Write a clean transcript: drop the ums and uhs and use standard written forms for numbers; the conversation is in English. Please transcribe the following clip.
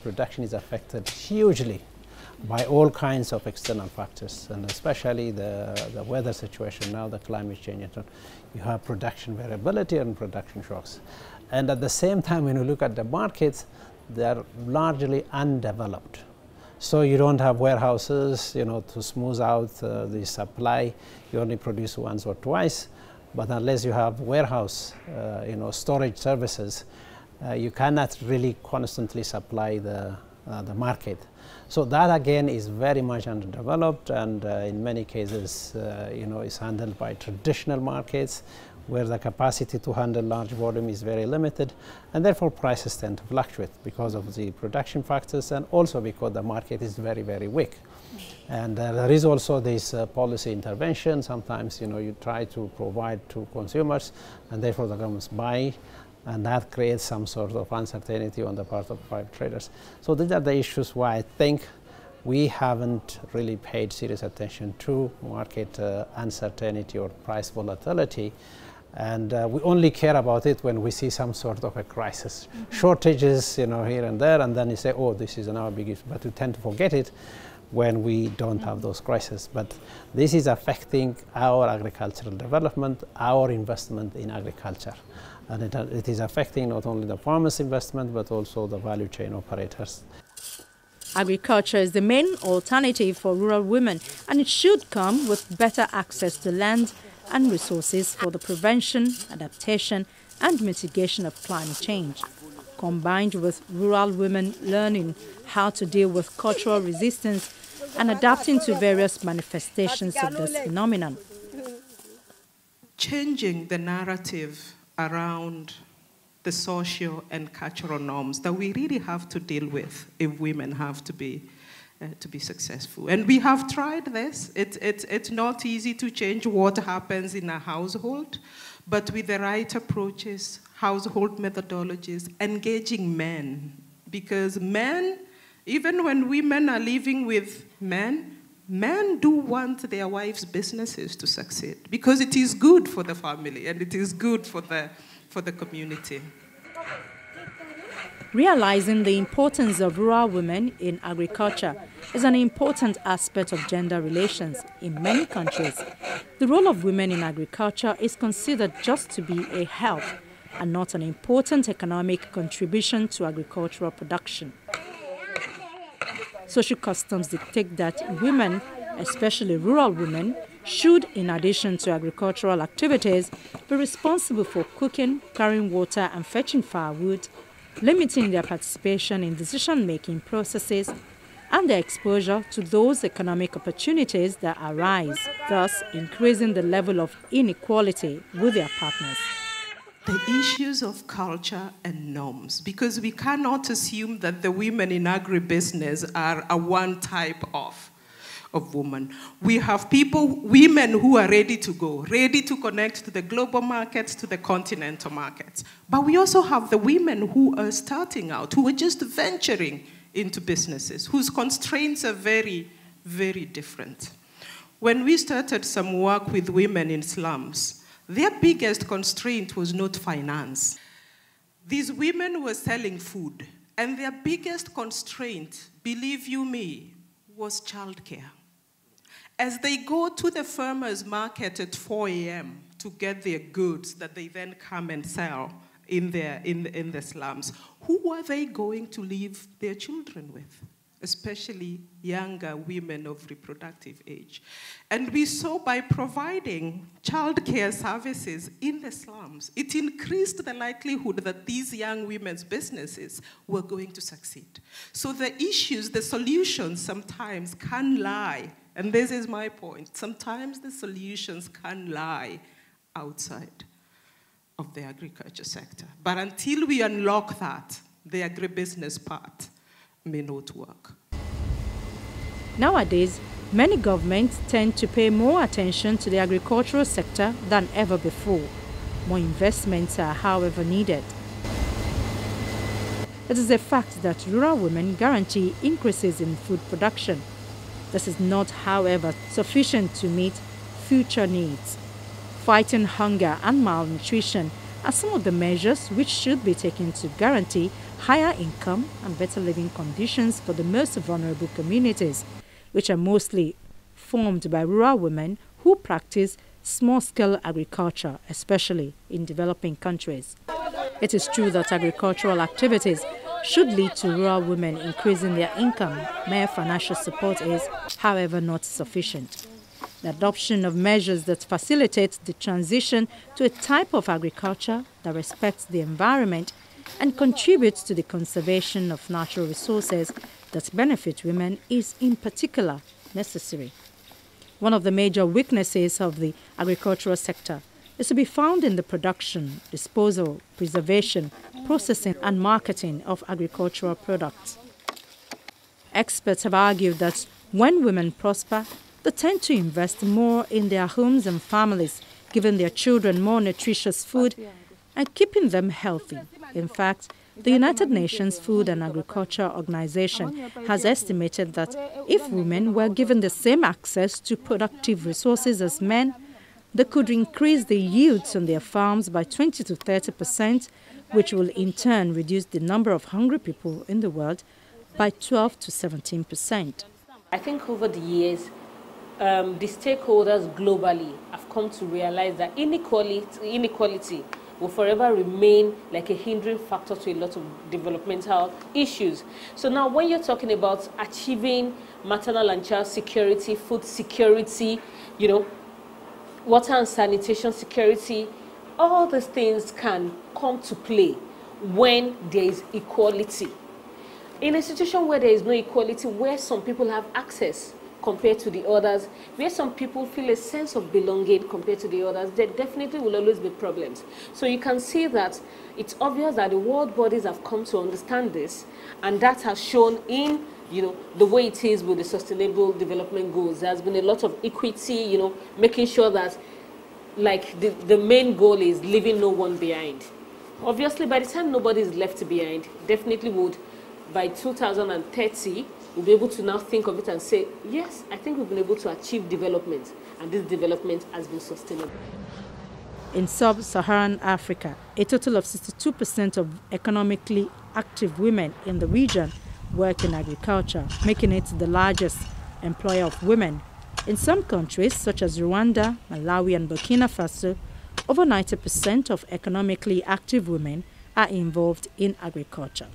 Production is affected hugely by all kinds of external factors, and especially the weather situation now, the climate change. You have production variability and production shocks. And at the same time, when you look at the markets, they are largely undeveloped. So you don't have warehouses, to smooth out the supply. You only produce once or twice. But unless you have warehouse, storage services, you cannot really constantly supply the market. So that again is very much underdeveloped, and in many cases, is handled by traditional markets, where the capacity to handle large volume is very limited, and therefore prices tend to fluctuate because of the production factors, and also because the market is very, very weak. And there is also this policy intervention. Sometimes, you try to provide to consumers, and therefore the governments buy, and that creates some sort of uncertainty on the part of private traders. So these are the issues why I think we haven't really paid serious attention to market uncertainty or price volatility. And we only care about it when we see some sort of a crisis. Shortages, here and there, and then you say, oh, this is our big issue. But we tend to forget it when we don't have those crises. But this is affecting our agricultural development, our investment in agriculture. And it is affecting not only the farmers' investment, but also the value chain operators. Agriculture is the main alternative for rural women, and it should come with better access to land and resources for the prevention, adaptation, and mitigation of climate change, combined with rural women learning how to deal with cultural resistance and adapting to various manifestations of this phenomenon. Changing the narrative around the social and cultural norms that we really have to deal with if women have to be successful. And we have tried this. It's not easy to change what happens in a household, but with the right approaches, household methodologies, engaging men. Because men, even when women are living with men do want their wives' businesses to succeed, because it is good for the family and it is good for the community. Realizing the importance of rural women in agriculture is an important aspect of gender relations in many countries. The role of women in agriculture is considered just to be a help and not an important economic contribution to agricultural production. Social customs dictate that women, especially rural women, should, in addition to agricultural activities, be responsible for cooking, carrying water and fetching firewood, limiting their participation in decision-making processes and their exposure to those economic opportunities that arise, thus increasing the level of inequality with their partners. The issues of culture and norms, because we cannot assume that the women in agribusiness are a one type of woman. We have women who are ready to go, ready to connect to the global markets, to the continental markets. But we also have the women who are starting out, who are just venturing into businesses, whose constraints are very, very different. When we started some work with women in slums, their biggest constraint was not finance. These women were selling food, and their biggest constraint, believe you me, was childcare. As they go to the farmers' market at 4 a.m. to get their goods that they then come and sell in the slums, who are they going to leave their children with? Especially younger women of reproductive age. And we saw by providing childcare services in the slums, it increased the likelihood that these young women's businesses were going to succeed. So the issues, the solutions sometimes can lie, and this is my point, sometimes the solutions can lie outside of the agriculture sector. But until we unlock that, the agribusiness part may not work. Nowadays, many governments tend to pay more attention to the agricultural sector than ever before. More investments are, however, needed. It is a fact that rural women guarantee increases in food production. This is not, however, sufficient to meet future needs. Fighting hunger and malnutrition are some of the measures which should be taken to guarantee higher income and better living conditions for the most vulnerable communities, which are mostly formed by rural women who practice small-scale agriculture, especially in developing countries. It is true that agricultural activities should lead to rural women increasing their income. Mere financial support is, however, not sufficient. The adoption of measures that facilitate the transition to a type of agriculture that respects the environment and contributes to the conservation of natural resources that benefit women is in particular necessary. One of the major weaknesses of the agricultural sector is to be found in the production, disposal, preservation, processing and marketing of agricultural products. Experts have argued that when women prosper, they tend to invest more in their homes and families, giving their children more nutritious food and keeping them healthy. In fact, the United Nations Food and Agriculture Organization has estimated that if women were given the same access to productive resources as men, they could increase the yields on their farms by 20 to 30%, which will in turn reduce the number of hungry people in the world by 12 to 17%. I think over the years, the stakeholders globally have come to realize that inequality will forever remain like a hindering factor to a lot of developmental issues. So now when you're talking about achieving maternal and child security, food security, water and sanitation security, all these things can come to play when there is equality. In a situation where there is no equality, where some people have access compared to the others, where some people feel a sense of belonging compared to the others, there definitely will always be problems. So you can see that it's obvious that the world bodies have come to understand this, and that has shown in the way it is with the Sustainable Development Goals. There's been a lot of equity, making sure that the main goal is leaving no one behind. Obviously, by the time nobody is left behind, definitely would, by 2030, we'll be able to now think of it and say, yes, I think we've been able to achieve development, and this development has been sustainable. In sub-Saharan Africa, a total of 62% of economically active women in the region work in agriculture, making it the largest employer of women. In some countries, such as Rwanda, Malawi, and Burkina Faso, over 90% of economically active women are involved in agriculture.